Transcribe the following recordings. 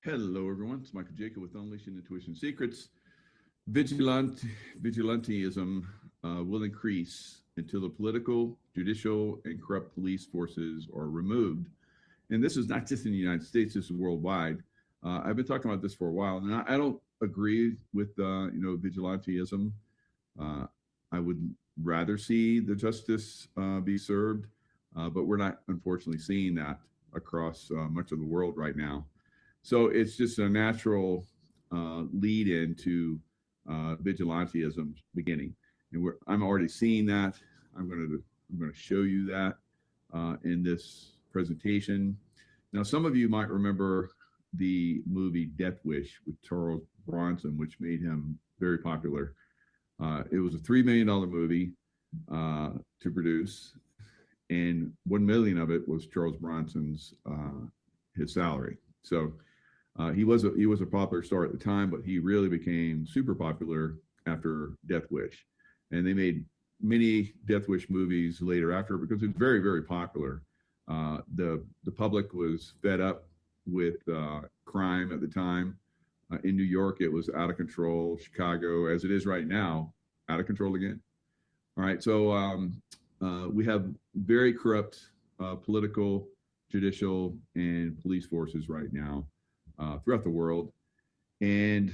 Hello, everyone. It's Michael Jacob with Unleashing Intuition Secrets. Vigilantism will increase until the political, judicial, and corrupt police forces are removed. And this is not just in the United States, this is worldwide. I've been talking about this for a while, and I don't agree with, vigilantism. I would rather see the justice be served, but we're not, unfortunately, seeing that across much of the world right now. So it's just a natural lead into vigilantism beginning, and I'm already seeing that. I'm going to show you that in this presentation. Now, some of you might remember the movie Death Wish with Charles Bronson, which made him very popular. It was a $3 million movie to produce, and $1 million of it was Charles Bronson's his salary. So he was a popular star at the time, but he really became super popular after Death Wish, and they made many Death Wish movies later after because it was very, very popular. The public was fed up with crime at the time. In New York, it was out of control. Chicago, as it is right now, out of control again. All right, so we have very corrupt political, judicial, and police forces right now throughout the world, and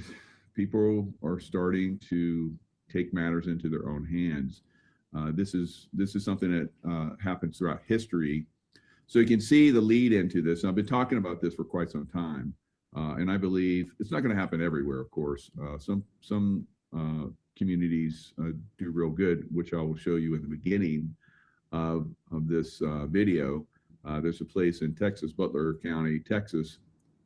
people are starting to take matters into their own hands. This is something that happens throughout history. So you can see the lead into this. I've been talking about this for quite some time, and I believe it's not going to happen everywhere. Of course, some communities do real good, which I will show you in the beginning of this video. There's a place in Texas, Butler County, Texas,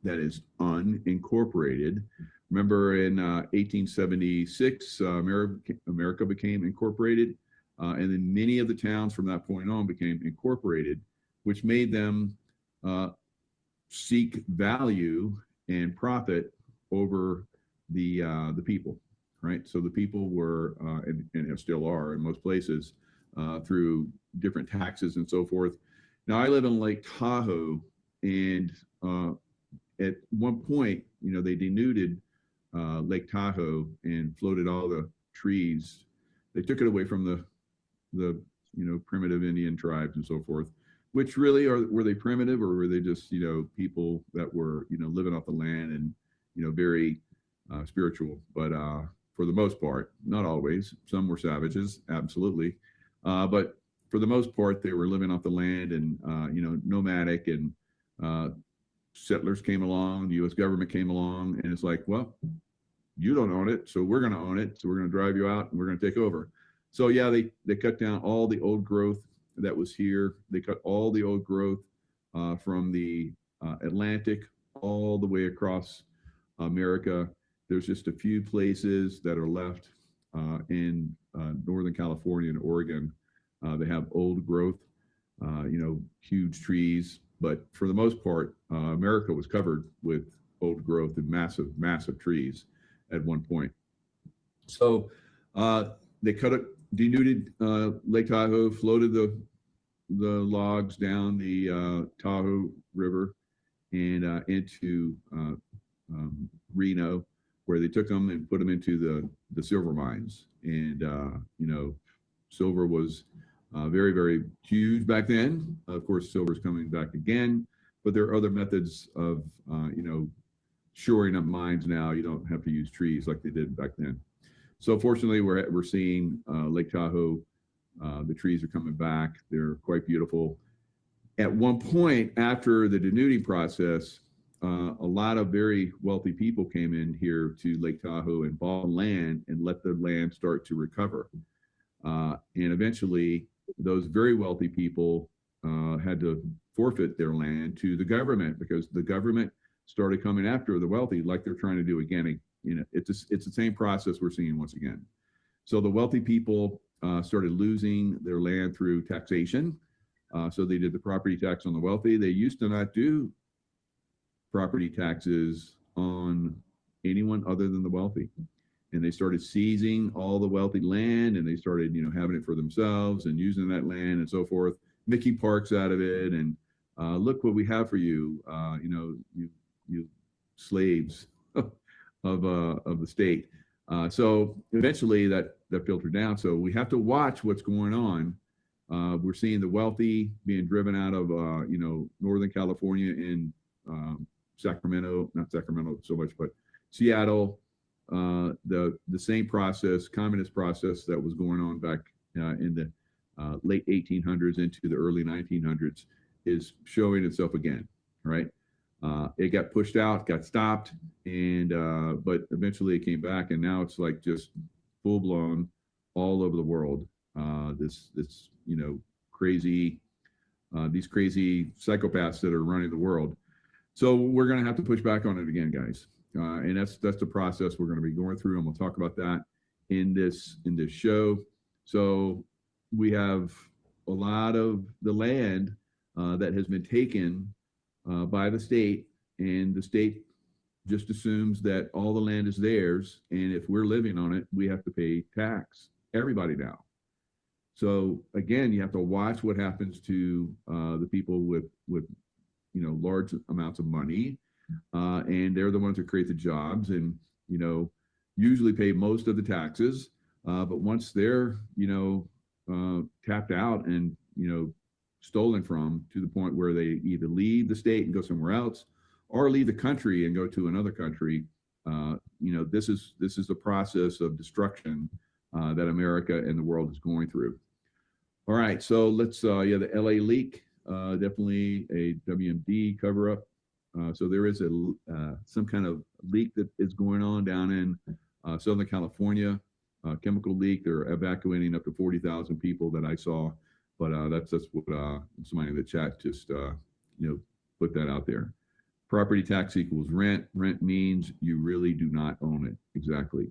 that is unincorporated. Remember in 1876, America became incorporated, and then many of the towns from that point on became incorporated, which made them seek value and profit over the people, right? So the people were, and still are in most places, through different taxes and so forth. Now, I live in Lake Tahoe, and at one point, they denuded Lake Tahoe and floated all the trees. They took it away from the primitive Indian tribes and so forth, which really were they primitive, or were they just, people that were, living off the land and, very spiritual, but for the most part, not always. Some were savages, absolutely. But for the most part, they were living off the land and, nomadic, and settlers came along, the U.S. government came along, and it's like, well, you don't own it, so we're going to own it. So we're going to drive you out and we're going to take over. So yeah, they cut down all the old growth that was here. They cut all the old growth from the Atlantic all the way across America. There's just a few places that are left in Northern California and Oregon. They have old growth, huge trees. But for the most part, America was covered with old growth and massive, massive trees at one point. So they denuded Lake Tahoe, floated the logs down the Tahoe River and into Reno, where they took them and put them into the silver mines. And, silver was very, very huge back then. Of course, silver is coming back again, but there are other methods of, shoring up mines now. You don't have to use trees like they did back then. So fortunately, we're seeing Lake Tahoe. The trees are coming back. They're quite beautiful. At one point, after the denuding process, a lot of very wealthy people came in here to Lake Tahoe and bought land and let the land start to recover. And eventually, those very wealthy people had to forfeit their land to the government, because the government started coming after the wealthy, like they're trying to do again. It's the same process we're seeing once again. So the wealthy people started losing their land through taxation. So they did the property tax on the wealthy. They used to not do property taxes on anyone other than the wealthy. And they started seizing all the wealthy land, and they started, having it for themselves and using that land and so forth, making parks out of it. And look what we have for you. You slaves of the state. So eventually that filtered down. So we have to watch what's going on. We're seeing the wealthy being driven out of Northern California and Sacramento, not Sacramento so much, but Seattle. The same process, communist process that was going on back in the late 1800s into the early 1900s is showing itself again, right? It got pushed out, got stopped, and but eventually it came back, and now it's like just full blown all over the world. This crazy, these crazy psychopaths that are running the world. So we're going to have to push back on it again, guys, and that's the process we're going to be going through, and we'll talk about that in this show. So we have a lot of the land that has been taken by the state, and the state just assumes that all the land is theirs, and if we're living on it, we have to pay tax. Everybody now. So again, you have to watch what happens to the people with large amounts of money, and they're the ones that create the jobs, and usually pay most of the taxes. But once they're tapped out and stolen from, to the point where they either leave the state and go somewhere else, or leave the country and go to another country. This is the process of destruction that America and the world is going through. All right, so let's the LA leak, definitely a WMD cover up. So there is some kind of leak that is going on down in Southern California, chemical leak. They're evacuating up to 40,000 people that I saw. But that's what somebody in the chat just put that out there. Property tax equals rent. Rent means you really do not own it. Exactly,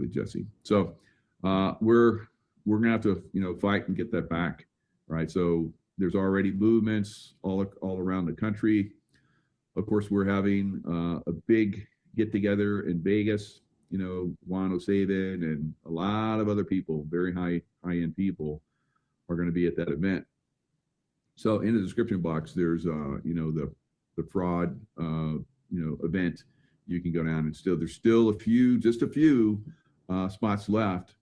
Jesse. So we're gonna have to fight and get that back, right? So there's already movements all around the country. Of course, we're having a big get together in Vegas. Juan O'Savin and a lot of other people, very high end people, are going to be at that event. So in the description box, there's the fraud event. You can go down, and there's still just a few spots left.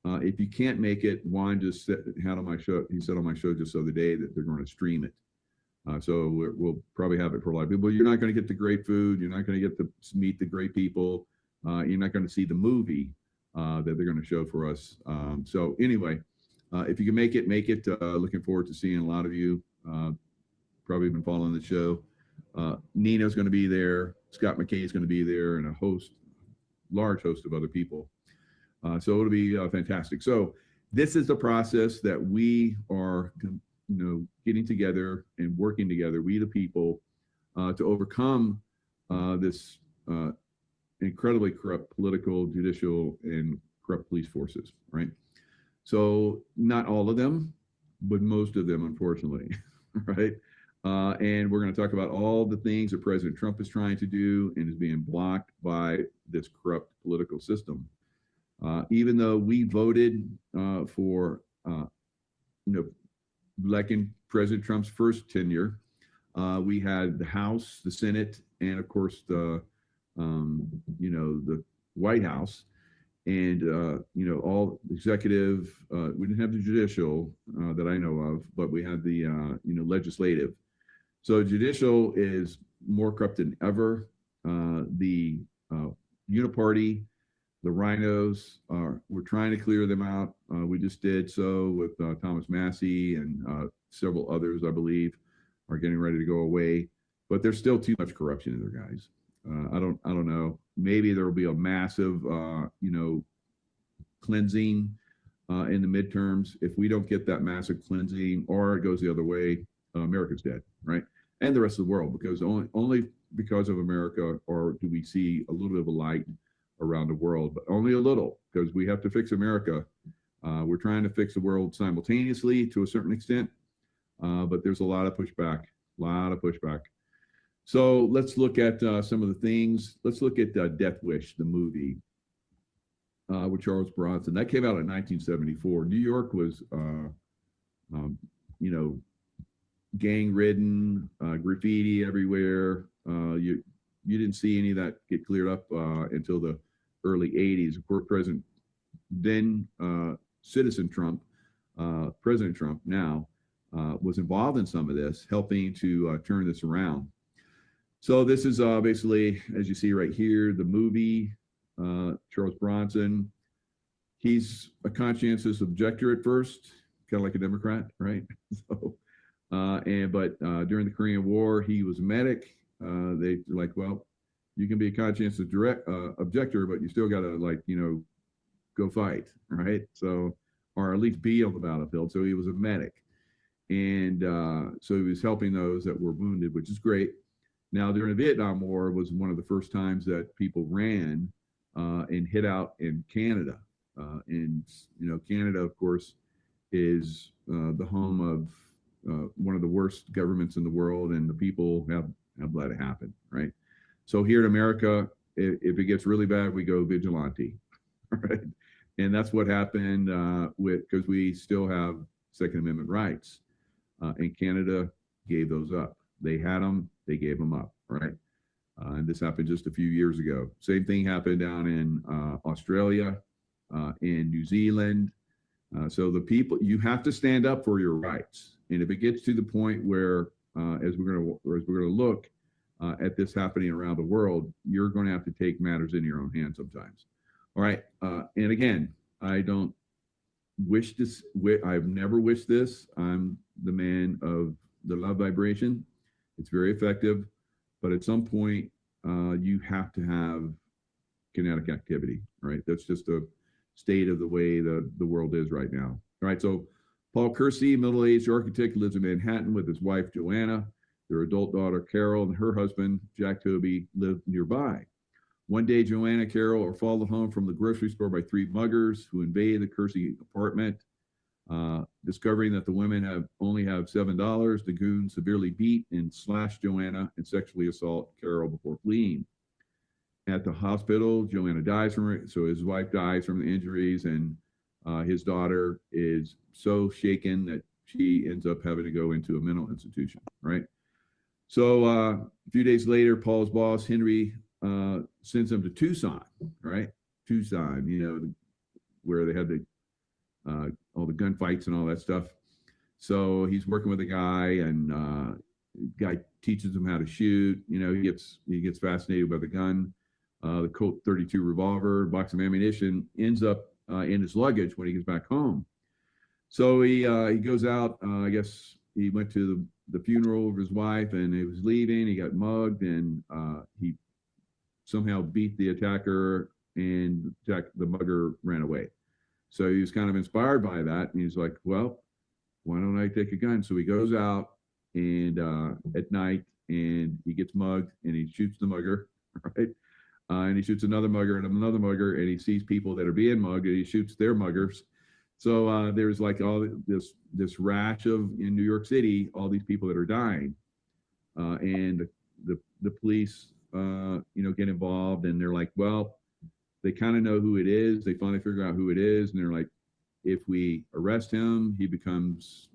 If you can't make it, Juan just had on my show. He said on my show just the other day that they're going to stream it. So we'll probably have it for a lot of people. You're not going to get the great food. You're not going to get to meet the great people. You're not going to see the movie that they're going to show for us. So anyway. If you can make it. Looking forward to seeing a lot of you. Probably been following the show. Nina's going to be there. Scott McKay is going to be there, and a large host of other people. So it'll be fantastic. So this is the process that we are, getting together and working together, we the people, to overcome this incredibly corrupt political, judicial, and corrupt police forces, right? So not all of them, but most of them, unfortunately, right? And we're going to talk about all the things that President Trump is trying to do and is being blocked by this corrupt political system. Even though we voted for, electing President Trump's first tenure, we had the House, the Senate, and of course the White House. And, all executive, we didn't have the judicial that I know of, but we had the, legislative. So judicial is more corrupt than ever. The uniparty, the rhinos, we're trying to clear them out. We just did so with Thomas Massey, and several others, I believe, are getting ready to go away. But there's still too much corruption in there, guys. I don't know. Maybe there will be a massive, cleansing in the midterms. If we don't get that massive cleansing, or it goes the other way, America's dead, right? And the rest of the world, because only because of America, or do we see a little bit of a light around the world, but only a little, because we have to fix America. We're trying to fix the world simultaneously to a certain extent, but there's a lot of pushback. So let's look at some of the things. Let's look at Death Wish, the movie with Charles Bronson. That came out in 1974. New York was, gang-ridden, graffiti everywhere. You didn't see any of that get cleared up until the early 80s. Of course, then citizen Trump, President Trump now, was involved in some of this, helping to turn this around. So this is basically, as you see right here, the movie, Charles Bronson. He's a conscientious objector at first, kind of like a Democrat, right? So, but during the Korean War, he was a medic. They were like, well, you can be a conscientious objector, but you still got to go fight, right? So, or at least be on the battlefield. So he was a medic. And so he was helping those that were wounded, which is great. Now, during the Vietnam War was one of the first times that people ran and hid out in Canada. And, Canada, of course, is the home of one of the worst governments in the world, and the people have let it happen, right? So here in America, if it gets really bad, we go vigilante, right? And that's what happened because we still have Second Amendment rights. And Canada gave those up. They had them, they gave them up, right? And this happened just a few years ago. Same thing happened down in Australia, in New Zealand. So the people, you have to stand up for your rights. And if it gets to the point where, as we're going to look at this happening around the world, you're going to have to take matters in your own hands sometimes. All right. And again, I don't wish this. I've never wished this. I'm the man of the love vibration. It's very effective, but at some point, you have to have kinetic activity, right? That's just a state of the way the world is right now. All right. So Paul Kersey, middle-aged architect, lives in Manhattan with his wife, Joanna. Their adult daughter, Carol, and her husband, Jack Toby, live nearby. One day, Joanna and Carol are followed home from the grocery store by three muggers who invade the Kersey apartment. Discovering that the women only have $7, the goons severely beat and slash Joanna and sexually assault Carol before fleeing. At the hospital, Joanna dies from it. So his wife dies from the injuries, and his daughter is so shaken that she ends up having to go into a mental institution, right? So a few days later, Paul's boss, Henry, sends him to Tucson, right? Tucson, where they had all the gunfights and all that stuff. So he's working with a guy, and guy teaches him how to shoot. He gets fascinated by the gun. The Colt 32 revolver, box of ammunition ends up in his luggage when he gets back home. So he goes out. I guess he went to the funeral of his wife, and he was leaving. He got mugged, and he somehow beat the attacker, and the mugger ran away. So he was kind of inspired by that, and he's like, well, why don't I take a gun? So he goes out and at night, and he gets mugged, and he shoots the mugger, right? And he shoots another mugger and another mugger, and he sees people that are being mugged, and he shoots their muggers. So there's like all this rash in New York City, all these people that are dying, and the police, get involved, and they're like, well, they kind of know who it is. They finally figure out who it is, and they're like, if we arrest him, he becomes,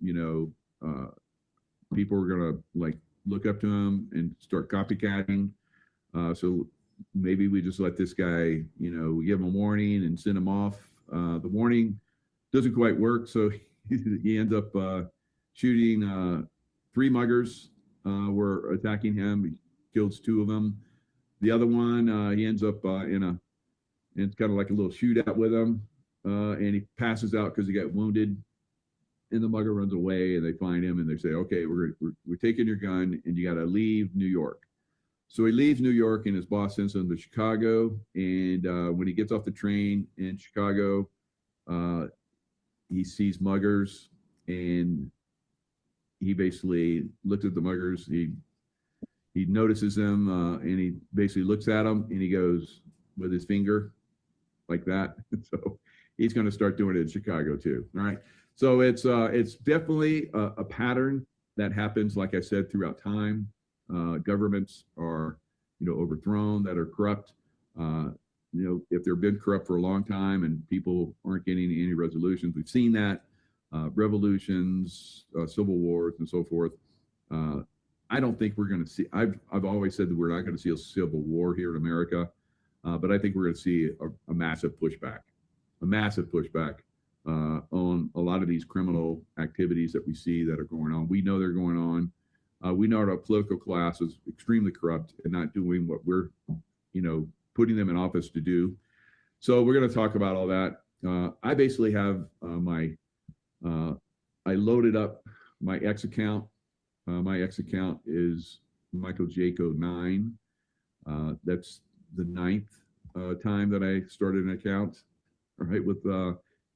people are gonna look up to him and start copycatting. So maybe we just let this guy, we give him a warning and send him off. The warning doesn't quite work, so he ends up shooting three muggers were attacking him. He kills two of them. The other one, he ends up it's kind of like a little shootout with him, and he passes out because he got wounded. And the mugger runs away, and they find him, and they say, "Okay, we're taking your gun, and you got to leave New York." So he leaves New York, and his boss sends him to Chicago. And when he gets off the train in Chicago, he sees muggers, and he basically looks at the muggers. He notices them, and he basically looks at them, and he goes with his finger like that. So he's going to start doing it in Chicago too. All right. So it's definitely a pattern that happens, like I said, throughout time. Governments are, overthrown, that are corrupt. If they've been corrupt for a long time and people aren't getting any resolutions, we've seen that. Revolutions, civil wars, and so forth. I don't think we're going to see. I've always said that we're not going to see a civil war here in America, but I think we're going to see a massive pushback, on a lot of these criminal activities that we see that are going on. We know they're going on. We know our political class is extremely corrupt and not doing what we're, putting them in office to do. So we're going to talk about all that. I basically have I loaded up my X account. My X account is Michael Jaco 9. That's the 9th time that I started an account. All right, with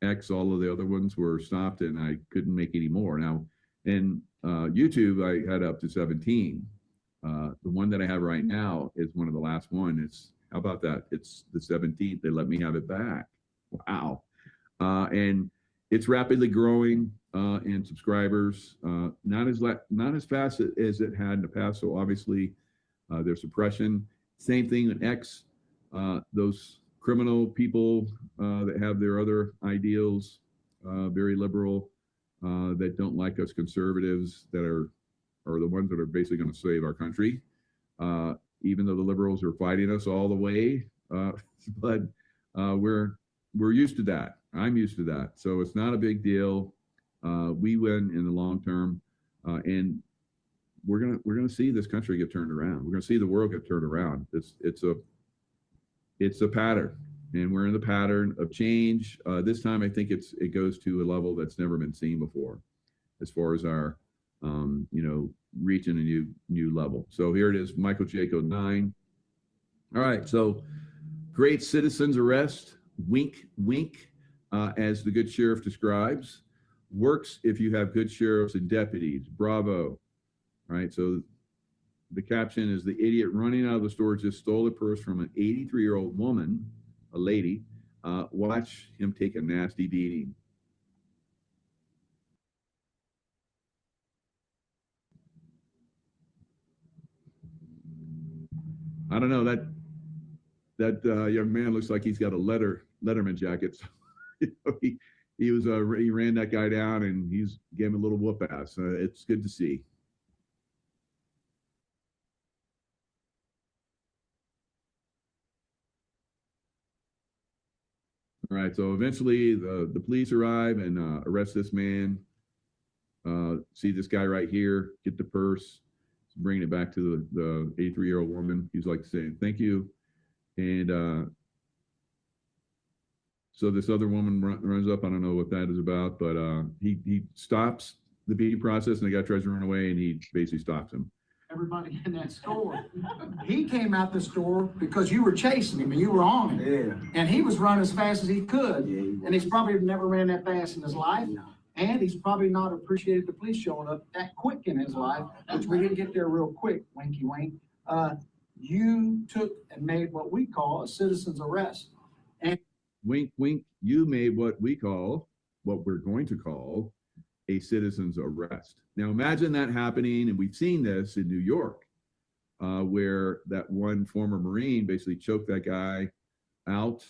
X, all of the other ones were stopped, and I couldn't make any more. Now, in YouTube, I had up to 17. The one that I have right now is one of the last one. How about that? It's the 17th. They let me have it back. Wow. And it's rapidly growing in subscribers, not as fast as it had in the past. So obviously, there's suppression. Same thing with X. Those criminal people that have their other ideals, very liberal, that don't like us conservatives, that are the ones that are basically going to save our country. Even though the liberals are fighting us all the way, but we're used to that. I'm used to that, so it's not a big deal. We win in the long term, and we're gonna see this country get turned around. We're gonna see the world get turned around. It's a pattern, and we're in the pattern of change. This time, I think it goes to a level that's never been seen before, as far as our reaching a new level. So here it is, Michael Jaco 9. All right, so great citizens arrest, wink, wink, as the good sheriff describes. Works if you have good sheriffs and deputies. Bravo. All right, so the caption is, the idiot running out of the store just stole a purse from an 83-year-old woman, a lady. Watch him take a nasty beating. I don't know, that young man looks like he's got a Letterman jacket. So, he ran that guy down, and gave him a little whoop ass. It's good to see. All right, so eventually the police arrive and arrest this man. See this guy right here, get the purse, bringing it back to the 83-year-old woman. He's like saying, thank you. And so this other woman runs up. I don't know what that is about, but he stops the beating process, and the guy tries to run away, and he basically stops him. Everybody in that store. He came out the store because you were chasing him and you were on him. Yeah. And he was running as fast as he could. Yeah, and he's probably never ran that fast in his life. No. And he's probably not appreciated the police showing up that quick in his life, which we didn't get there real quick, winky wink. You took and made what we call a citizen's arrest. And wink, wink, you made what we're going to call a citizen's arrest. Now imagine that happening, and we've seen this in New York, where that one former Marine basically choked that guy out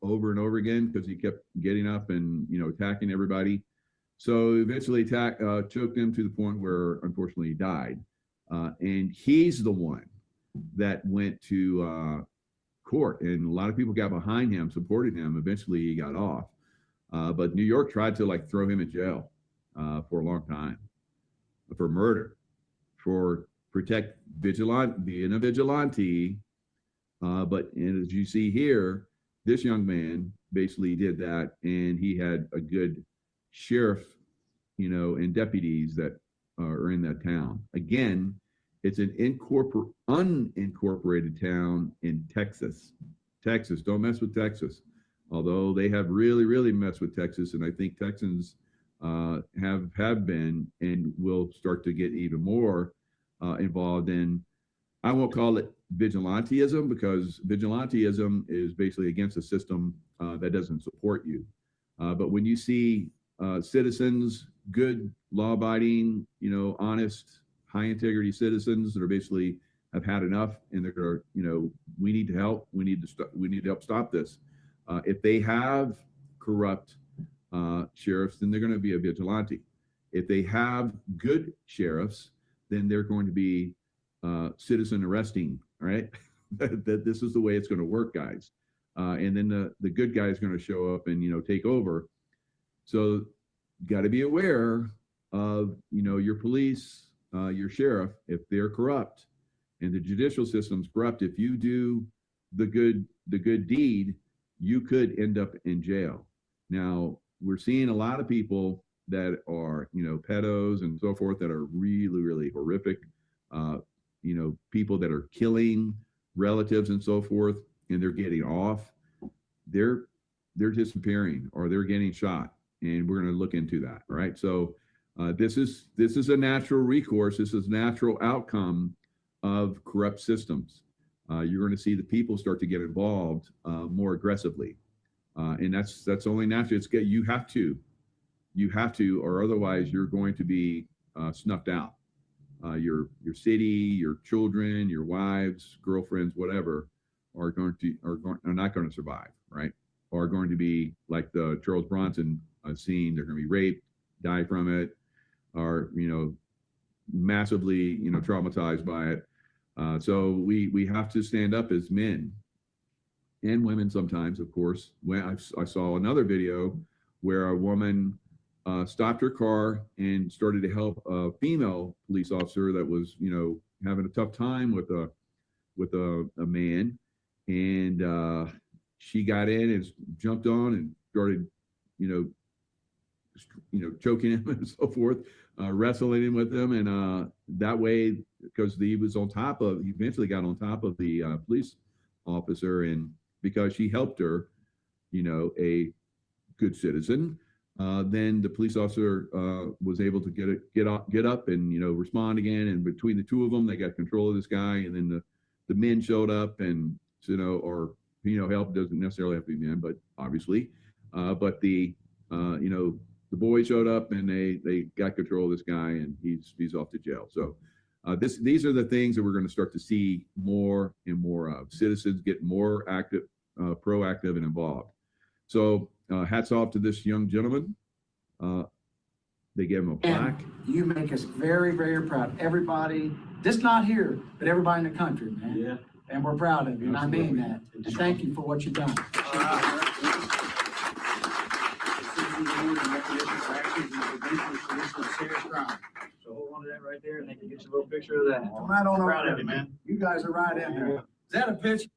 over and over again because he kept getting up and attacking everybody. So eventually choked him to the point where unfortunately he died. And he's the one that went to court, and a lot of people got behind him, supported him. Eventually he got off. But New York tried to throw him in jail for a long time for murder, for being a vigilante. But as you see here, this young man basically did that, and he had a good sheriff, and deputies that are in that town. Again, it's an unincorporated town in Texas. Texas, don't mess with Texas. Although they have really, really messed with Texas, and I think Texans have been and will start to get even more involved in, I won't call it vigilantism, because vigilantism is basically against a system that doesn't support you. But when you see citizens, good, law-abiding, honest, high-integrity citizens that are basically have had enough, and they're, we need to help. We need to help stop this. If they have corrupt sheriffs, then they're going to be a vigilante. If they have good sheriffs, then they're going to be citizen arresting, all right? That this is the way it's going to work, guys. And then the good guy is going to show up and, take over. So got to be aware of, your police, your sheriff, if they're corrupt and the judicial system's corrupt. If you do the good deed, you could end up in jail. Now, we're seeing a lot of people that are, pedos and so forth that are really, really horrific. People that are killing relatives and so forth, and they're getting off. They're disappearing or they're getting shot, and we're going to look into that. All right. So this is a natural recourse. This is a natural outcome of corrupt systems. You're going to see the people start to get involved more aggressively, and that's only natural. You have to, or otherwise you're going to be snuffed out. Your city, your children, your wives, girlfriends, whatever, are not going to survive, right? Are going to be like the Charles Bronson scene. They're going to be raped, die from it, or massively traumatized by it. So we have to stand up as men and women sometimes, of course. When I saw another video where a woman stopped her car and started to help a female police officer that was, having a tough time with a man, and she got in and jumped on and started, choking him and so forth, wrestling with him, and that way, because he eventually got on top of the police officer, and because she helped her, a good citizen. Then the police officer was able to get up and respond again. And between the two of them, they got control of this guy. And then the men showed up, and help doesn't necessarily have to be men, but obviously, but the boys showed up and they got control of this guy, and he's off to jail. So these are the things that we're going to start to see more and more of. Citizens get more active, proactive, and involved. So hats off to this young gentleman. They gave him a plaque. And you make us very, very proud. Everybody, just not here, but everybody in the country, man. Yeah. And we're proud of you, and I mean that. And thank you for what you've done. So hold on to that right there, and they can get you a little picture of that. Right on Proud over of you, man. You guys are right in there. Is that a picture?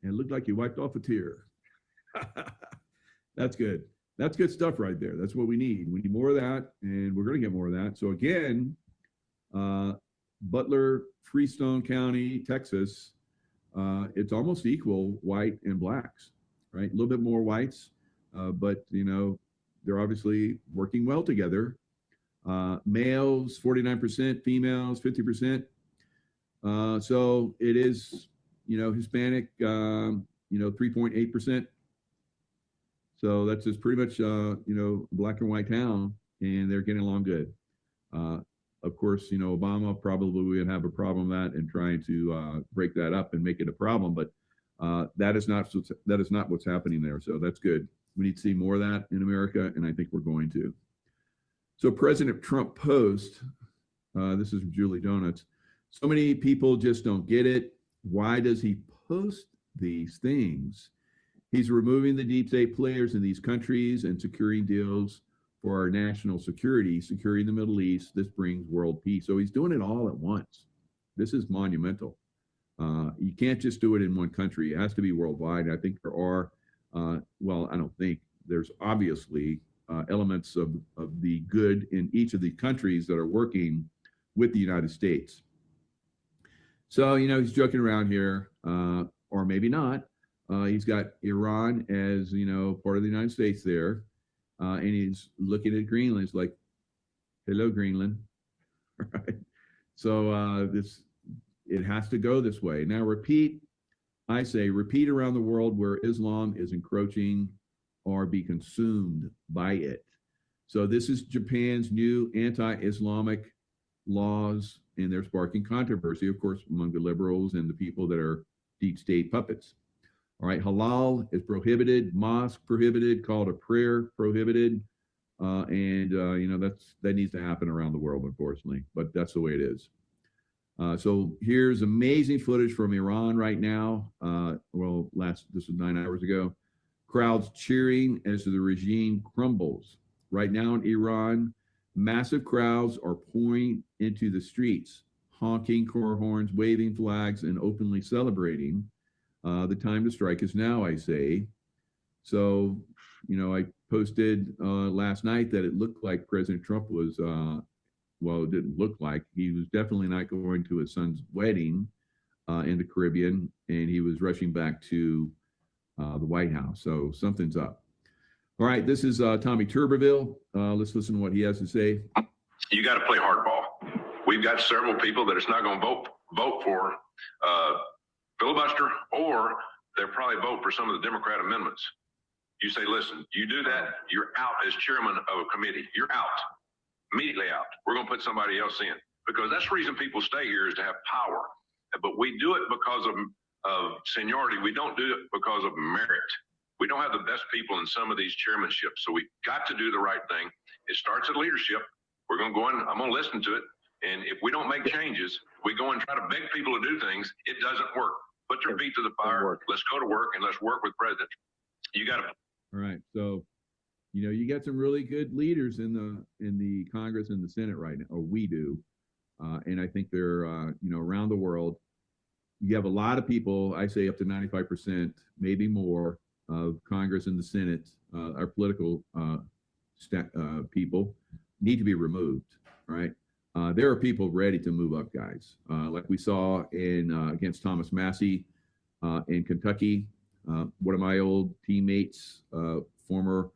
And it looked like you wiped off a tear. That's good. That's good stuff right there. That's what we need. We need more of that, and we're going to get more of that. So again, Butler, Freestone County, Texas, it's almost equal white and blacks, right? A little bit more whites, but they're obviously working well together. Males, 49%, females, 50%. So it is, Hispanic, 3.8%. So that's just pretty much, black and white town, and they're getting along good. Of course, Obama probably would have a problem with that and trying to break that up and make it a problem, but that is not what's happening there. So that's good. We need to see more of that in America, and I think we're going to. So President Trump post, this is from Julie Donuts. So many people just don't get it. Why does he post these things? He's removing the deep state players in these countries and securing deals for our national security, securing the Middle East. This brings world peace. So he's doing it all at once. This is monumental. You can't just do it in one country. It has to be worldwide. I think there are, I don't think, there's obviously elements of the good in each of the countries that are working with the United States. So, he's joking around here, or maybe not. He's got Iran as, part of the United States there. And he's looking at Greenland. It's like, hello, Greenland. Right? So it has to go this way. Now, repeat around the world where Islam is encroaching or be consumed by it. So this is Japan's new anti-Islamic laws, and they're sparking controversy, of course, among the liberals and the people that are deep state puppets. All right, halal is prohibited, mosque prohibited, call to prayer prohibited, You know, that needs to happen around the world, unfortunately, but that's the way it is. So here's amazing footage from Iran right now. This was 9 hours ago. Crowds cheering as the regime crumbles. Right now in Iran, massive crowds are pouring into the streets, honking car horns, waving flags, and openly celebrating. The time to strike is now, I say. So, you know, I posted last night that it looked like President Trump was, it didn't look like, he was definitely not going to his son's wedding in the Caribbean, and he was rushing back to the White House. So something's up. All right, this is Tommy Tuberville. Let's listen to what he has to say. You got to play hardball. We've got several people that it's not going to vote for filibuster, or they'll probably vote for some of the Democrat amendments. You say, listen, you do that, you're out as chairman of a committee. You're out, immediately out. We're going to put somebody else in, because that's the reason people stay here, is to have power. But we do it because of seniority. We don't do it because of merit. We don't have the best people in some of these chairmanships. So we've got to do the right thing. It starts at leadership. We're going to go in, I'm going to listen to it. And if we don't make changes, we go and try to beg people to do things. It doesn't work. Put your feet to the fire. Let's go to work, and let's work with President. You got to. All right. So, you know, you got some really good leaders in the Congress and the Senate right now, or we do. And I think they're, you know, around the world. You have a lot of people, I say up to 95%, maybe more, of Congress and the Senate, our political people, need to be removed, right? There are people ready to move up, guys. Like we saw against Thomas Massey in Kentucky. One of my old teammates, former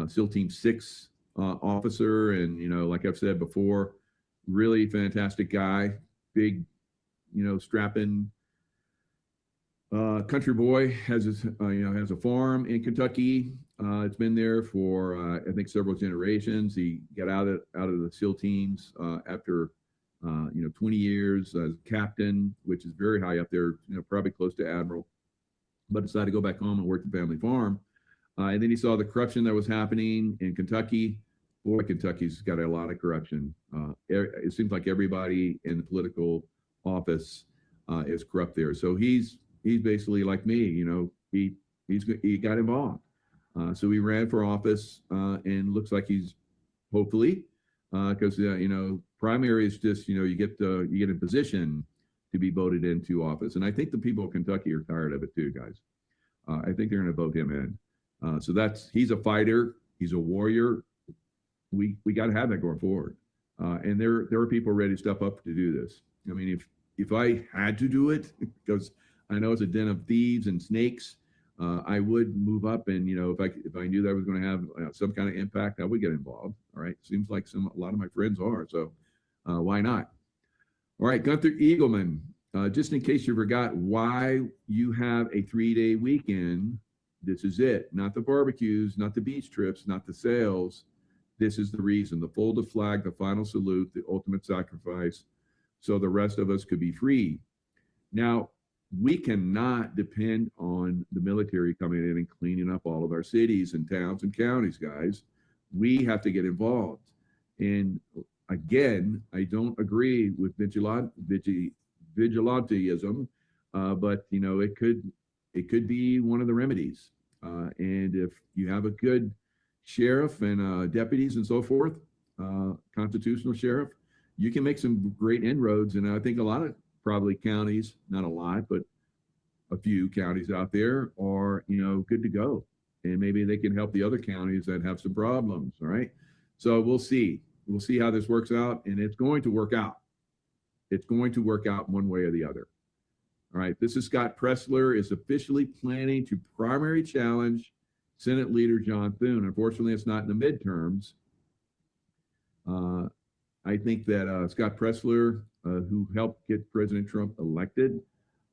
SEAL Team 6 officer, and, you know, like I've said before, really fantastic guy, big, you know, strapping country boy, has a farm in Kentucky. It's been there for I think several generations. He got out of the SEAL teams after 20 years as captain, which is very high up there, you know, probably close to admiral, but decided to go back home and work the family farm. And then he saw the corruption that was happening in Kentucky. Boy, Kentucky's got a lot of corruption. It seems like everybody in the political office is corrupt there. So he's basically like me, you know, he got involved. So he ran for office, and looks like he's hopefully, because you know, primary is just, you know, you get in position to be voted into office. And I think the people of Kentucky are tired of it too, guys. I think they're going to vote him in. So he's a fighter, he's a warrior. We got to have that going forward. And there are people ready to step up to do this. I mean, if I had to do it, because I know it's a den of thieves and snakes, I would move up, and, you know, if I knew that I was going to have some kind of impact, I would get involved. All right, seems like a lot of my friends are, so why not? All right, Gunther Eagleman, just in case you forgot why you have a 3-day weekend, this is it. Not the barbecues, not the beach trips, not the sales. This is the reason: the folded flag, the final salute, the ultimate sacrifice, so the rest of us could be free. Now, we cannot depend on the military coming in and cleaning up all of our cities and towns and counties, guys. We have to get involved. And again, I don't agree with vigilantism, but, you know, it could be one of the remedies. And if you have a good sheriff and deputies and so forth, constitutional sheriff, you can make some great inroads. And I think a lot of probably counties, not a lot, but a few counties out there are, you know, good to go. And maybe they can help the other counties that have some problems. All right. So we'll see. We'll see how this works out. And it's going to work out. It's going to work out one way or the other. All right. This is Scott Pressler is officially planning to primary challenge Senate Leader John Thune. Unfortunately, it's not in the midterms. I think that Scott Pressler, who helped get President Trump elected,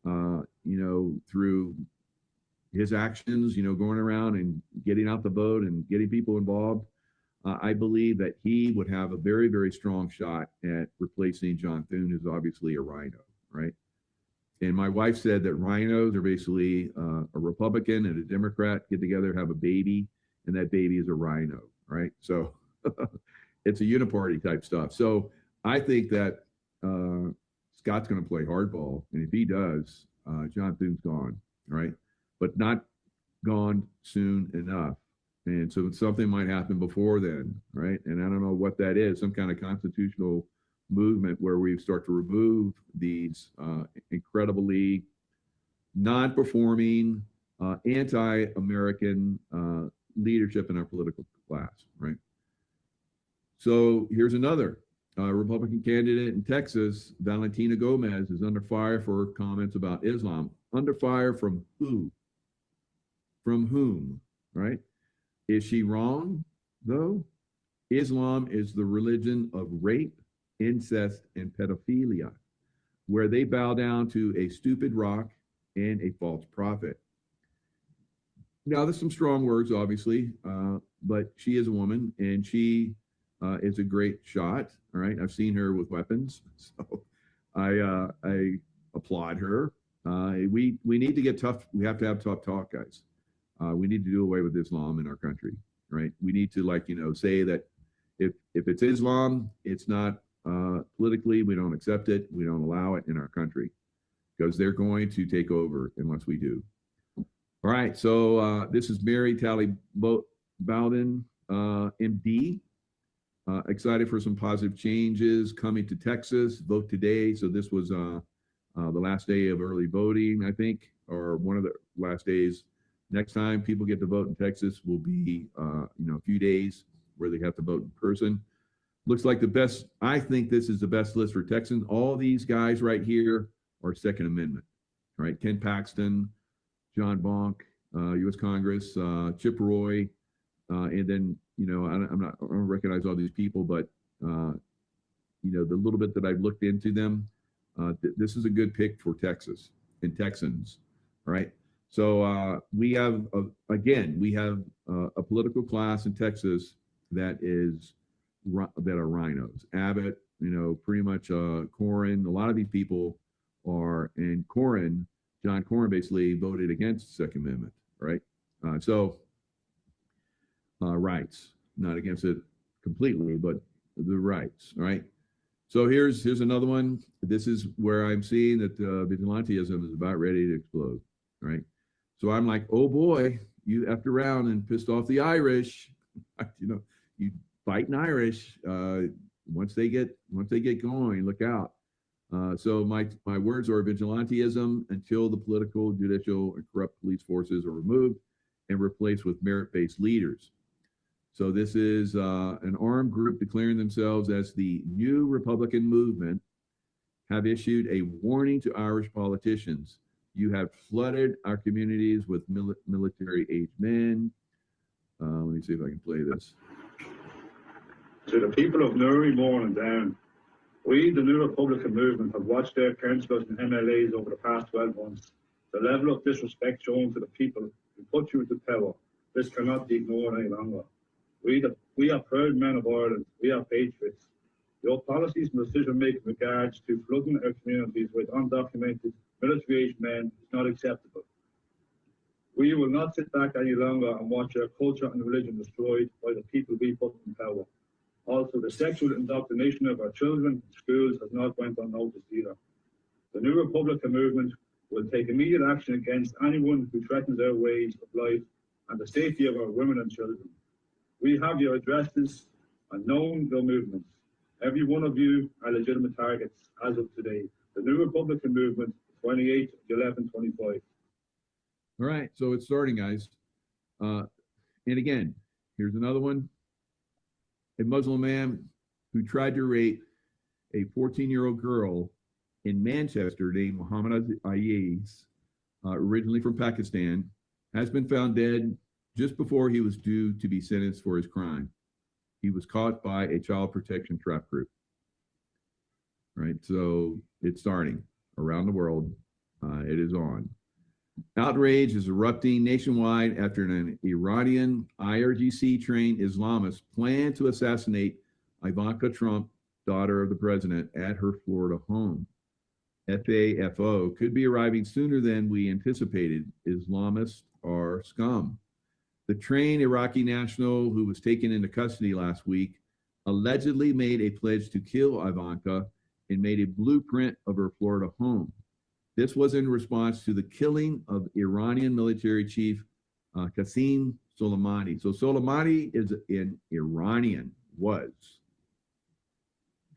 you know, through his actions, you know, going around and getting out the vote and getting people involved, I believe that he would have a very, very strong shot at replacing John Thune, who's obviously a rhino, right? And my wife said that rhinos are basically a Republican and a Democrat get together, have a baby, and that baby is a rhino. right? So it's a uniparty type stuff. So I think that Scott's going to play hardball, and if he does, John Thune's gone, right? But not gone soon enough. And so something might happen before then, right? And I don't know what that is, some kind of constitutional movement where we start to remove these incredibly non-performing, anti-American leadership in our political class, right? So here's another Republican candidate in Texas, Valentina Gomez, is under fire for comments about Islam. Under fire from who? From whom, right? Is she wrong, though? Islam is the religion of rape, incest, and pedophilia, where they bow down to a stupid rock and a false prophet. Now, there's some strong words, obviously, but she is a woman, and she is a great shot, all right? I've seen her with weapons, so I applaud her. We need to get tough. We have to have tough talk, guys. We need to do away with Islam in our country, right? We need to, say that if it's Islam, it's not politically, we don't accept it. We don't allow it in our country because they're going to take over unless we do. All right, so this is Mary Talley Bowden, MD. Excited for some positive changes coming to Texas. Vote today. So this was the last day of early voting, I think, or one of the last days. Next time people get to vote in Texas will be, a few days where they have to vote in person. Looks like I think this is the best list for Texans. All these guys right here are Second Amendment, right? Ken Paxton, John Bonk, U.S. Congress, Chip Roy, and then, I don't recognize all these people, but, the little bit that I've looked into them, this is a good pick for Texas and Texans, right? So we have a political class in Texas that are rhinos. Abbott, pretty much Cornyn. A lot of these people are, and John Cornyn basically voted against the Second Amendment, right? Rights, not against it completely, but the rights, right? So here's another one. This is where I'm seeing that vigilantism is about ready to explode, right? So I'm like, oh boy, you effed around and pissed off the Irish. You fighting Irish. Once they get going, look out. So my words are vigilantism until the political, judicial, and corrupt police forces are removed and replaced with merit-based leaders. So this is an armed group declaring themselves as the New Republican Movement have issued a warning to Irish politicians. You have flooded our communities with military-aged men. Let me see if I can play this. To the people of Newry, Mourne and Down, we, the New Republican Movement, have watched their councillors and MLAs over the past 12 months. The level of disrespect shown to the people who put you into power, this cannot be ignored any longer. We are proud men of Ireland. We are patriots. Your policies and decision-making regards to flooding our communities with undocumented military-aged men is not acceptable. We will not sit back any longer and watch our culture and religion destroyed by the people we put in power. Also, the sexual indoctrination of our children in schools has not went unnoticed either. The New Republican Movement will take immediate action against anyone who threatens our ways of life and the safety of our women and children. We have your addresses and known your movements. Every one of you are legitimate targets as of today. The New Republican Movement, 28/11/25. All right, so it's starting, guys. And again, here's another one. A Muslim man who tried to rape a 14-year-old girl in Manchester named Muhammad Ayez, originally from Pakistan, has been found dead just before he was due to be sentenced for his crime. He was caught by a child protection trap group. Right, so it's starting around the world. It is on. Outrage is erupting nationwide after an Iranian IRGC-trained Islamist planned to assassinate Ivanka Trump, daughter of the president, at her Florida home. FAFO could be arriving sooner than we anticipated. Islamists are scum. The trained Iraqi national who was taken into custody last week allegedly made a pledge to kill Ivanka and made a blueprint of her Florida home. This was in response to the killing of Iranian military chief Qasem Soleimani. So Soleimani is an Iranian, was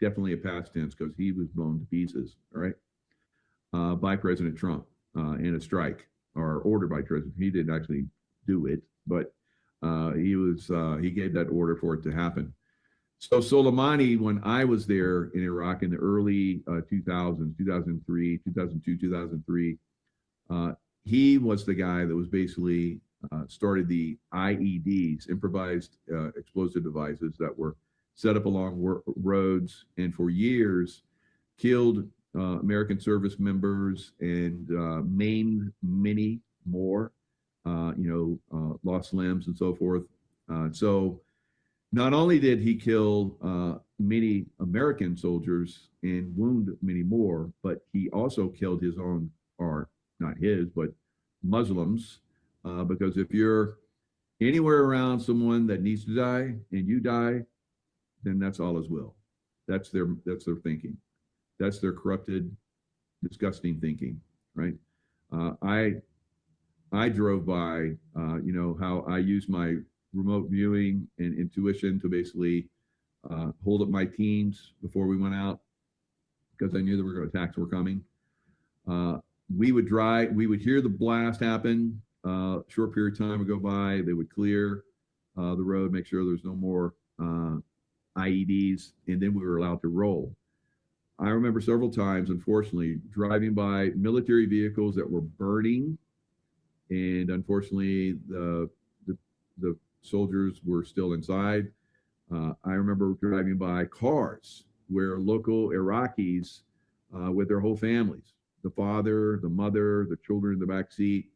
definitely a past tense because he was blown to pieces, all right, by President Trump in a strike or ordered by President. He didn't actually do it, but he gave that order for it to happen. So Soleimani, when I was there in Iraq in the early 2000s, 2003, 2002, 2003, he was the guy that was basically started the IEDs, improvised explosive devices that were set up along roads and for years killed American service members and maimed many more, lost limbs and so forth. So not only did he kill many American soldiers and wound many more, but he also killed his own, or not his, but Muslims. Because if you're anywhere around someone that needs to die and you die, then that's all as will. That's their thinking. That's their corrupted, disgusting thinking, right? I drove by, how I use my remote viewing and intuition to basically hold up my teams before we went out because I knew that attacks were coming. We would drive, we would hear the blast happen. Short period of time would go by. They would clear the road, make sure there's no more IEDs, and then we were allowed to roll. I remember several times, unfortunately, driving by military vehicles that were burning, and unfortunately, the soldiers were still inside. I remember driving by cars where local Iraqis with their whole families, the father, the mother, the children in the back seat,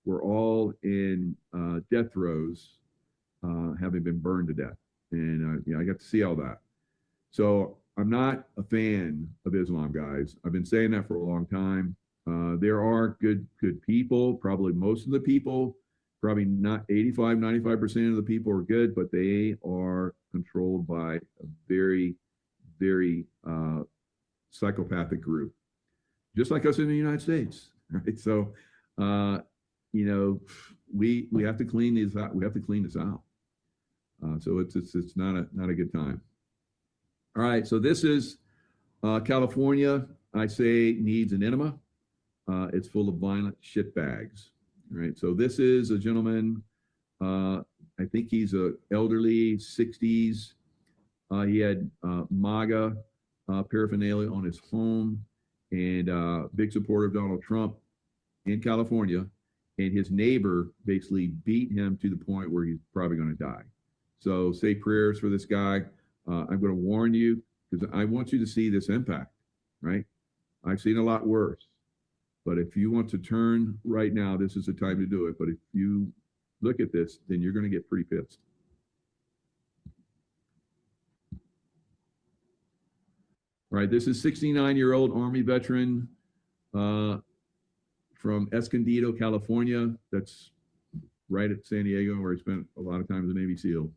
were all in death throes, having been burned to death. And I got to see all that. So I'm not a fan of Islam, guys. I've been saying that for a long time. There are good people. Probably most of the people, probably not 85, 95% of the people are good, but they are controlled by a very, very psychopathic group, just like us in the United States, right? So, we have to clean these out. We have to clean this out. So it's not a good time. All right. So this is California. I say needs an enema. It's full of violent shitbags. Right. So this is a gentleman. I think he's a elderly, 60s. He had MAGA paraphernalia on his home, and big supporter of Donald Trump in California. And his neighbor basically beat him to the point where he's probably going to die. So say prayers for this guy. I'm going to warn you because I want you to see this impact, right? I've seen a lot worse. But if you want to turn right now, this is the time to do it. But if you look at this, then you're going to get pretty pissed. All right, this is 69-year-old Army veteran from Escondido, California. That's right at San Diego, where he spent a lot of time as a Navy SEAL.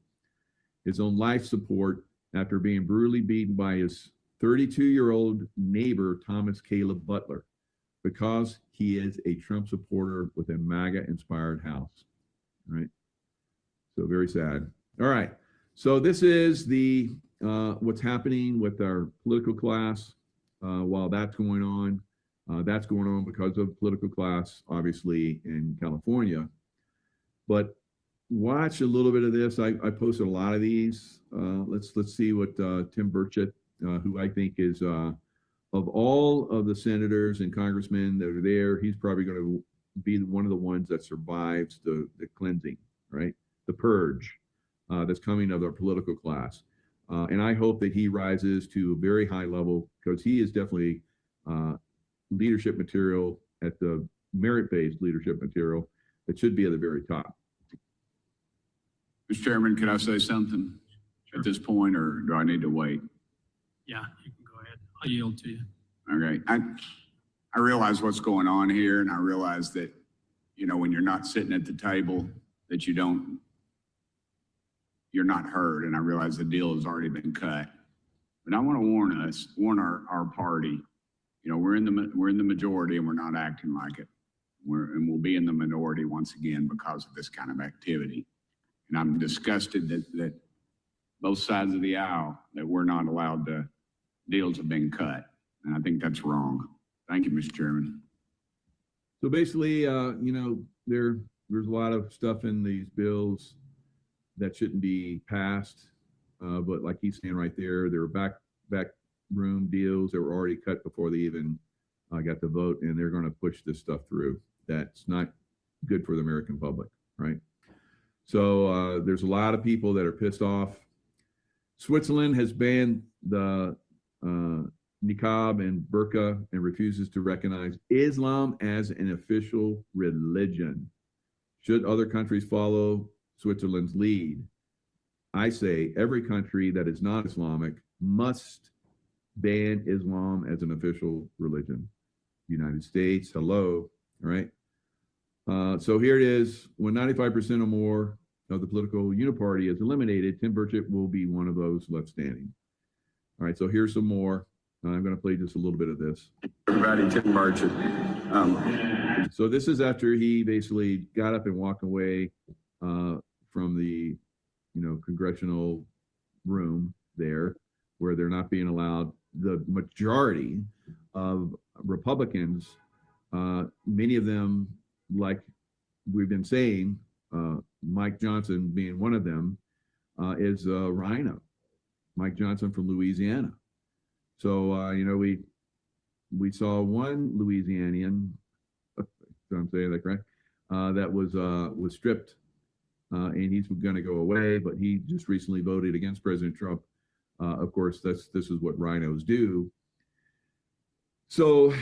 His own life support after being brutally beaten by his 32-year-old neighbor, Thomas Caleb Butler, because he is a Trump supporter with a MAGA-inspired house, right? So very sad. All right, so this is the what's happening with our political class while that's going on. That's going on because of political class, obviously, in California. But watch a little bit of this. I posted a lot of these. Let's see what Tim Burchett, who I think is of all of the senators and congressmen that are there, he's probably going to be one of the ones that survives the cleansing, right? The purge that's coming of our political class. And I hope that he rises to a very high level because he is definitely leadership material at the merit-based leadership material that should be at the very top. Mr. Chairman, can I say something at this point, or do I need to wait? Yeah, you can go ahead. I'll yield to you. Okay. I realize what's going on here, and I realize that, when you're not sitting at the table that you're not heard. And I realize the deal has already been cut, but I want to warn our party, you know, we're in the majority and we're not acting like it. And we'll be in the minority once again because of this kind of activity. And I'm disgusted that both sides of the aisle, that we're not allowed to, deals have been cut. And I think that's wrong. Thank you, Mr. Chairman. So basically, you know, there's a lot of stuff in these bills that shouldn't be passed. But like he's saying right there are back room deals that were already cut before they even got the vote, and they're going to push this stuff through. That's not good for the American public, right? So there's a lot of people that are pissed off. Switzerland has banned the niqab and burqa and refuses to recognize Islam as an official religion. Should other countries follow Switzerland's lead? I say every country that is not Islamic must ban Islam as an official religion. United States, hello, right? So here it is. When 95% or more of the political uniparty is eliminated, Tim Burchett will be one of those left standing. All right, so here's some more. I'm going to play just a little bit of this. Everybody, Tim Burchett. So this is after he basically got up and walked away from the, you know, congressional room there, where they're not being allowed. The majority of Republicans, many of them, like we've been saying, Mike Johnson being one of them, is Rhino, Mike Johnson from Louisiana. So, you know, we saw one Louisianian, if I'm saying that correct, that was stripped, and he's going to go away, but he just recently voted against President Trump. Of course, this is what rhinos do. So,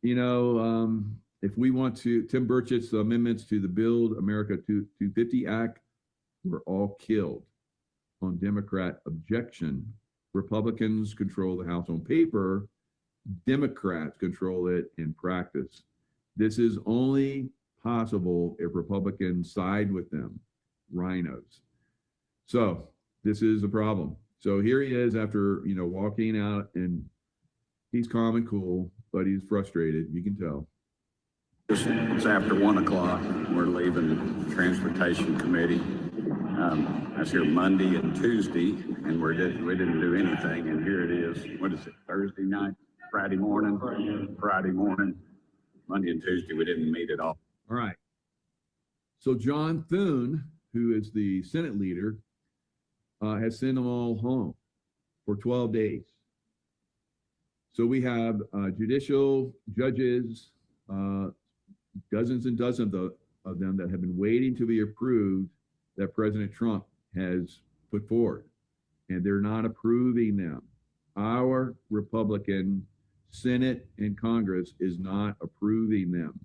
you know, if we want to, Tim Burchett's amendments to the Build America 250 Act were all killed on Democrat objection. Republicans control the House on paper. Democrats control it in practice. This is only possible if Republicans side with them, rhinos. So this is a problem. So here he is after, you know, walking out, and he's calm and cool, but he's frustrated. You can tell. It's after 1 o'clock. We're leaving the Transportation Committee. I was here Monday and Tuesday, and we didn't do anything. And here it is. What is it? Thursday night, Friday morning. Monday and Tuesday, we didn't meet at all. All right. So John Thune, who is the Senate leader, has sent them all home for 12 days. So we have judicial judges, dozens and dozens of them that have been waiting to be approved, that President Trump has put forward, and they're not approving them. Our Republican Senate and Congress is not approving them.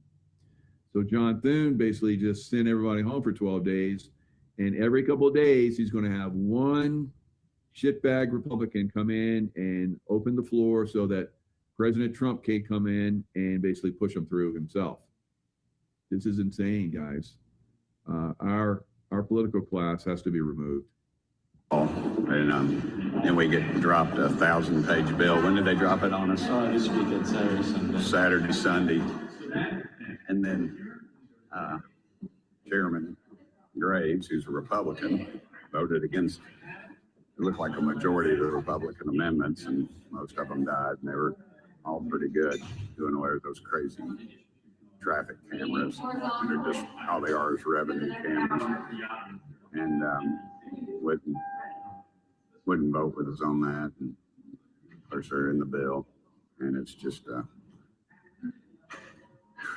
So John Thune basically just sent everybody home for 12 days, and every couple of days he's going to have one shitbag Republican come in and open the floor so that President Trump can come in and basically push them through himself. This is insane, guys. Our political class has to be removed. And we get dropped a 1,000-page bill. When did they drop it on us? This weekend, Saturday, Sunday. And then Chairman Graves, who's a Republican, voted against, it looked like a majority of the Republican amendments, and most of them died, and they were all pretty good, doing away with those crazy traffic cameras. And they're just, all they are is revenue cameras. And wouldn't vote with us on that. And of course, they're in the bill, and it's just,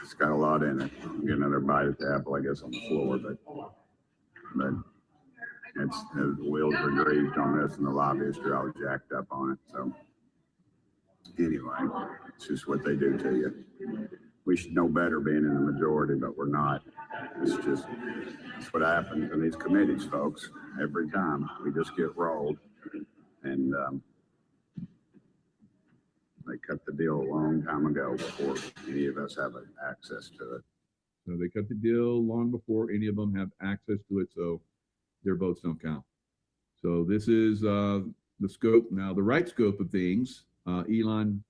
it's got a lot in it. I'll get another bite at the apple, I guess, on the floor, but it's, the wheels are greased on this, and the lobbyists are all jacked up on it. So anyway, it's just what they do to you. We should know better being in the majority, but we're not. It's just, that's what happens in these committees, folks. Every time we just get rolled, and they cut the deal a long time ago before any of us have access to it. So they cut the deal long before any of them have access to it, so their votes don't count. So this is the scope. Now, the right scope of things, Elon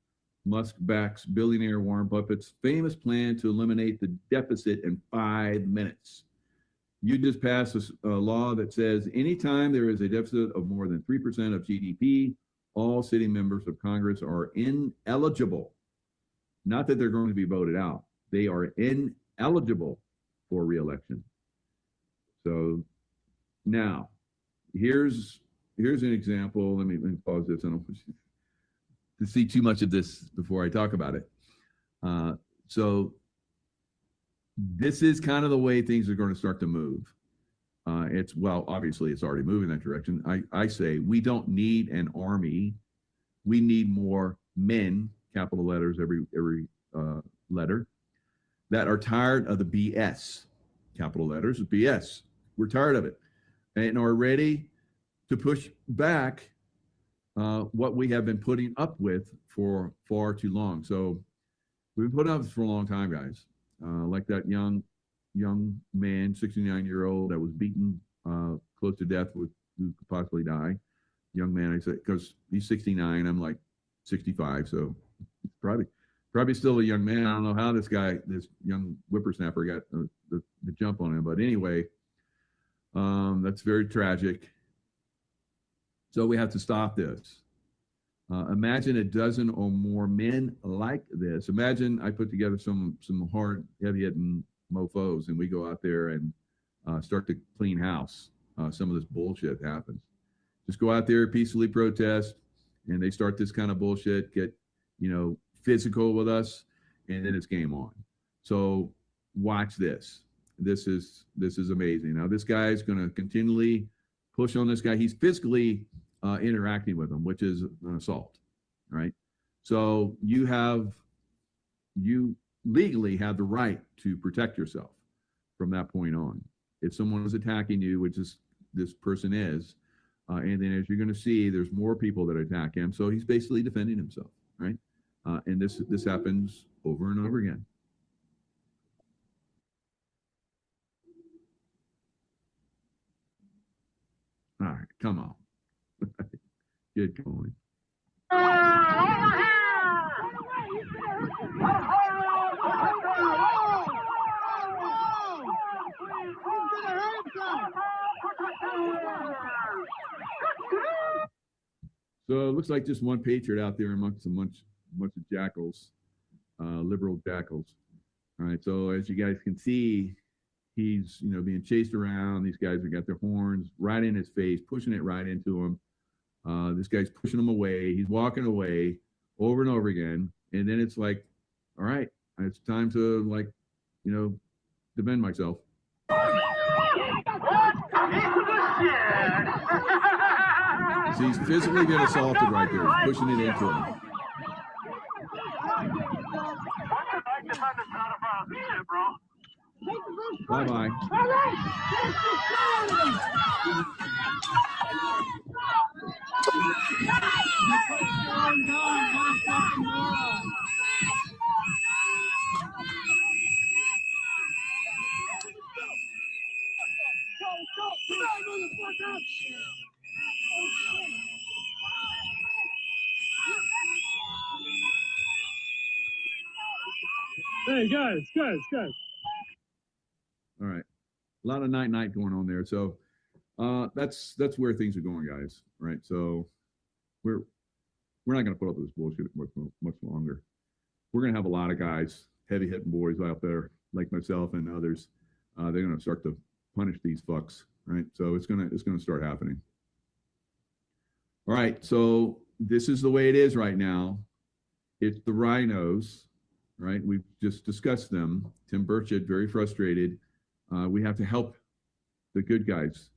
Musk backs billionaire Warren Buffett's famous plan to eliminate the deficit in 5 minutes. You just passed a law that says anytime there is a deficit of more than 3% of GDP, all sitting members of Congress are ineligible. Not that they're going to be voted out. They are ineligible for re-election. So now, here's an example. Let me pause this. I don't want you to see too much of this before I talk about it. So this is kind of the way things are going to start to move. Obviously it's already moving that direction. I say we don't need an army. We need more men, capital letters, every letter, that are tired of the BS, capital letters, BS. We're tired of it and are ready to push back what we have been putting up with for far too long. So we've been putting up with this for a long time, guys. Like that young man, 69-year-old that was beaten close to death, who could possibly die. Young man, I said, because he's 69, I'm like 65, so probably still a young man. I don't know how this young whippersnapper got the jump on him, but anyway, that's very tragic. So we have to stop this. Imagine a dozen or more men like this. Imagine I put together some hard, heavy-hitting mofos, and we go out there and start to clean house. Some of this bullshit happens. Just go out there, peacefully protest, and they start this kind of bullshit, get physical with us, and then it's game on. So watch this. This is amazing. Now this guy is going to continually push on this guy. He's physically interacting with him, which is an assault, right? So you legally have the right to protect yourself from that point on. If someone is attacking you, which is this person is, and then as you're going to see, there's more people that attack him. So he's basically defending himself, right? And this happens over and over again. All right, come on. Get going. So it looks like just one patriot out there amongst a bunch of jackals, liberal jackals. All right, so as you guys can see, he's being chased around. These guys have got their horns right in his face, pushing it right into him. This guy's pushing him away. He's walking away over and over again. And then it's like, all right, it's time to defend myself. See, he's physically being assaulted right there. He's pushing it into him. Bye-bye. Hey, guys. All right. A lot of night going on there. So that's where things are going, guys. Right. So we're not going to put up with this bullshit much longer. We're going to have a lot of guys, heavy hitting boys out there like myself and others. They're going to start to punish these fucks. Right. So it's going to start happening. All right. So this is the way it is right now. It's the rhinos. Right. We've just discussed them. Tim Burchett, very frustrated. We have to help the good guys.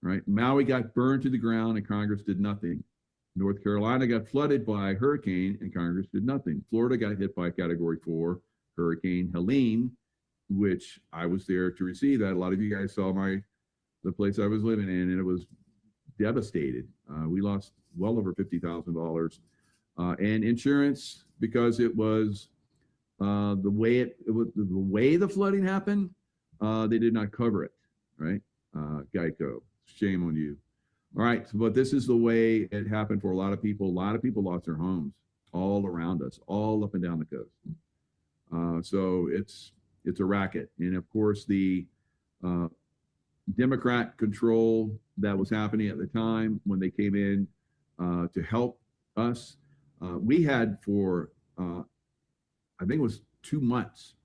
Right. Maui got burned to the ground and Congress did nothing. North Carolina got flooded by a hurricane and Congress did nothing. Florida got hit by a Category 4 Hurricane Helene, which I was there to receive that. A lot of you guys saw the place I was living in, and it was devastated. We lost well over $50,000. And insurance, because it was the way the flooding happened, they did not cover it, right? Geico, shame on you. All right, but this is the way it happened for a lot of people. A lot of people lost their homes all around us, all up and down the coast. So it's a racket. And of course, the Democrat control that was happening at the time when they came in to help us, we had for, I think it was 2 months,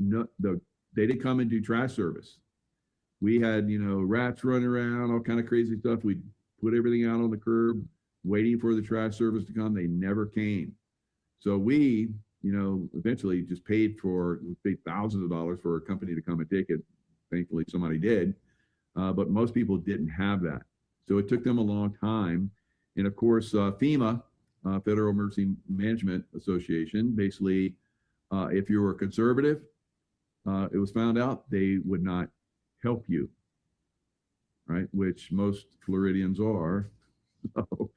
they didn't come and do trash service. We had, rats running around, all kind of crazy stuff. We'd put everything out on the curb, waiting for the trash service to come. They never came. So we, eventually just paid thousands of dollars for a company to come and take it. Thankfully, somebody did. But most people didn't have that. So it took them a long time. And of course, FEMA, Federal Emergency Management Association, basically, if you were a conservative, it was found out they would not help you, right? Which most Floridians are. So,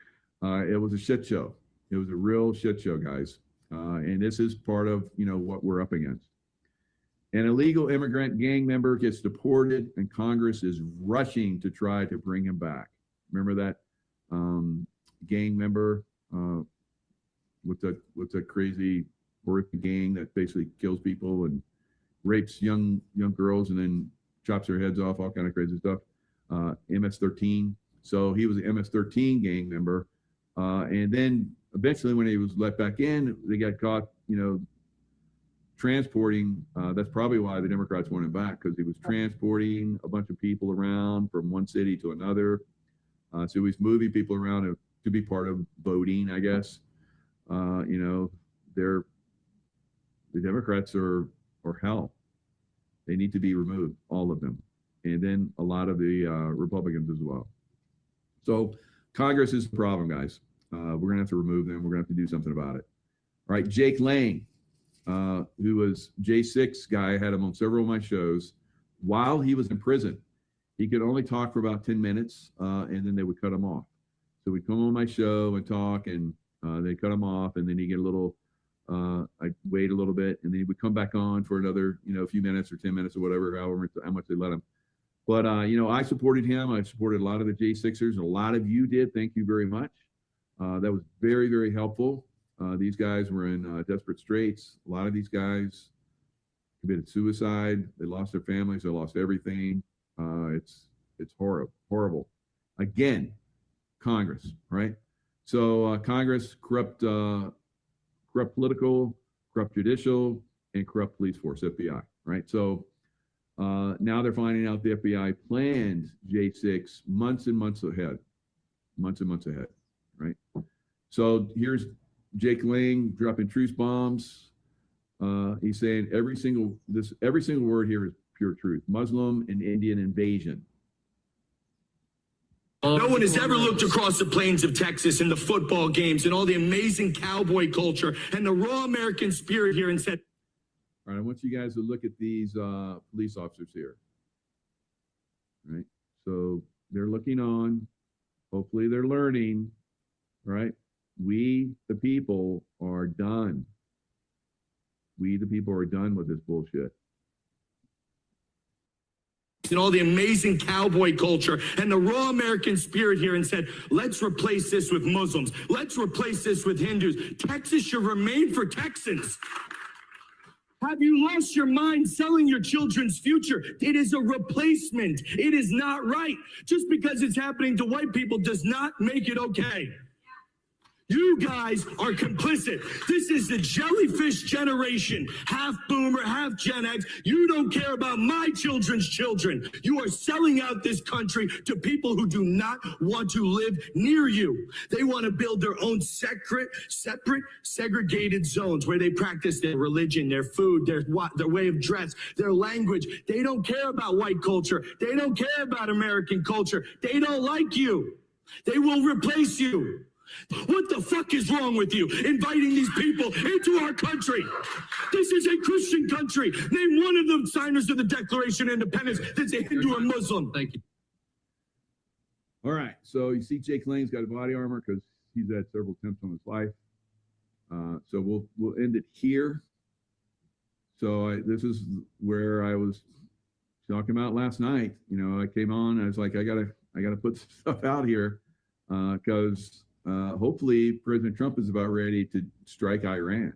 it was a shit show. It was a real shit show, guys. And this is part of, what we're up against. An illegal immigrant gang member gets deported and Congress is rushing to try to bring him back. Remember that gang member with the crazy horrific gang that basically kills people and rapes young girls and then chops their heads off, all kind of crazy stuff. MS-13. So he was an MS-13 gang member. And then eventually when he was let back in, they got caught, transporting. That's probably why the Democrats want him back, because he was transporting a bunch of people around from one city to another. So he was moving people around to be part of voting, I guess. The Democrats are hell. They need to be removed, all of them. And then a lot of the Republicans as well. So Congress is the problem, guys. We're going to have to remove them. We're going to have to do something about it. All right, Jake Lang, who was J6 guy, I had him on several of my shows. While he was in prison, he could only talk for about 10 minutes, and then they would cut him off. So we'd come on my show and talk, and they cut him off, and then he'd get a little, I'd wait a little bit, and then he would come back on for another, a few minutes or 10 minutes or whatever, how much they let him. But, I supported him. I supported a lot of the J6ers, and a lot of you did. Thank you very much. That was very, very helpful. These guys were in desperate straits. A lot of these guys committed suicide. They lost their families. They lost everything. It's horrible. Again, Congress, right? So Congress, corrupt political, corrupt judicial, and corrupt police force, FBI, right? So now they're finding out the FBI planned J6 months and months ahead, right? So here's Jake Lang dropping truce bombs. He's saying every single word here is pure truth. Muslim and Indian invasion. No one has ever looked across the plains of Texas and the football games and all the amazing cowboy culture and the raw American spirit here and said, all right, I want you guys to look at these police officers here. Right? So they're looking on. Hopefully they're learning, right? We, the people, are done. We, the people, are done with this bullshit. And all the amazing cowboy culture and the raw American spirit here and said, let's replace this with Muslims. Let's replace this with Hindus. Texas should remain for Texans. Have you lost your mind selling your children's future? It is a replacement. It is not right. Just because it's happening to white people does not make it okay. You guys are complicit. This is the jellyfish generation, half boomer, half Gen X. You don't care about my children's children. You are selling out this country to people who do not want to live near you. They want to build their own separate, segregated zones where they practice their religion, their food, their way of dress, their language. They don't care about white culture. They don't care about American culture. They don't like you. They will replace you. What the fuck is wrong with you inviting these people into our country? This is a Christian country. Name one of the signers of the Declaration of Independence that's a Hindu or Muslim. Thank you. All right, so you see Jake Lang's got a body armor because he's had several attempts on his life. So we'll end it here. So this is where I was talking about last night. You know, I came on, I was like, I gotta put some stuff out here because hopefully President Trump is about ready to strike Iran.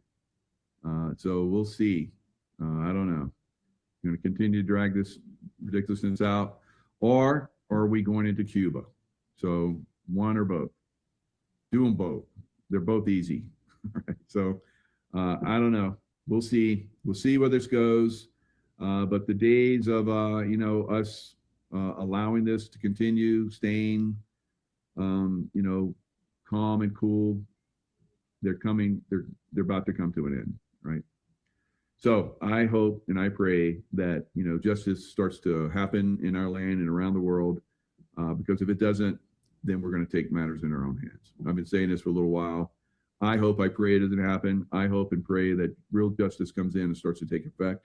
So we'll see. I don't know. Going to continue to drag this ridiculousness out, or are we going into Cuba? So one or both. Do them both. They're both easy. Right? So I don't know. We'll see. We'll see where this goes. But the days of us allowing this to continue, staying calm and cool, they're coming. They're about to come to an end, right? So I hope and I pray that justice starts to happen in our land and around the world. Because if it doesn't, then we're going to take matters in our own hands. I've been saying this for a little while. I hope, I pray it doesn't happen. I hope and pray that real justice comes in and starts to take effect.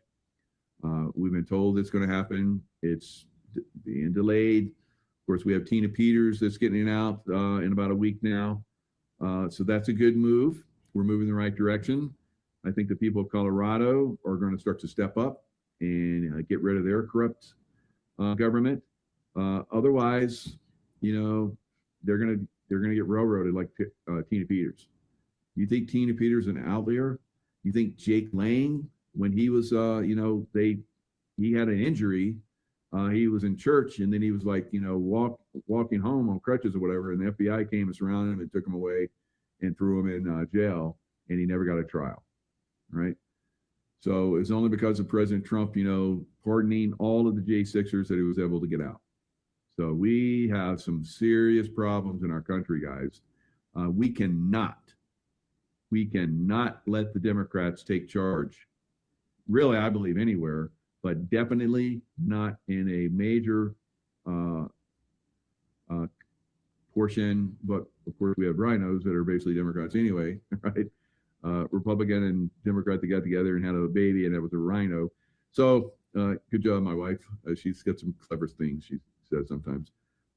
We've been told it's going to happen. It's being delayed. Of course, we have Tina Peters that's getting out in about a week now. So that's a good move. We're moving in the right direction. I think the people of Colorado are going to start to step up and get rid of their corrupt government. Otherwise, they're going to get railroaded like Tina Peters. You think Tina Peters an outlier? You think Jake Lang, when he was, he had an injury, he was in church, and then he was like, walking home on crutches or whatever, and the FBI came and surrounded him and took him away and threw him in jail, and he never got a trial, right? So it's only because of President Trump, pardoning all of the J6ers that he was able to get out. So we have some serious problems in our country, guys. We cannot let the Democrats take charge. Really, I believe anywhere, but definitely not in a major portion. But of course, we have rhinos that are basically Democrats anyway, right? Republican and Democrat, they got together and had a baby, and that was a rhino. So good job, my wife. She's got some clever things she says sometimes.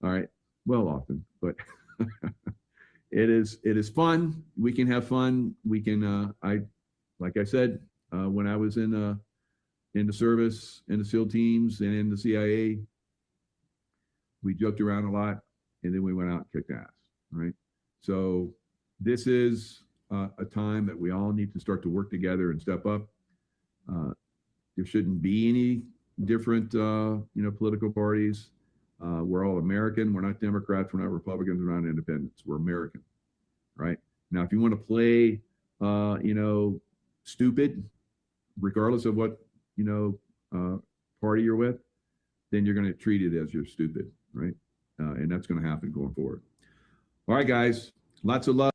All right, well, often, but it is fun. We can have fun. We can. Like I said, when I was in the service, in the SEAL teams, and in the CIA, we joked around a lot, and then we went out and kicked ass. Right. So this is a time that we all need to start to work together and step up. There shouldn't be any different, political parties. We're all American. We're not Democrats. We're not Republicans. We're not independents. We're American, right? Now, if you want to play, stupid, regardless of what, party you're with, then you're going to treat it as you're stupid, right? And that's going to happen going forward. All right, guys, lots of love.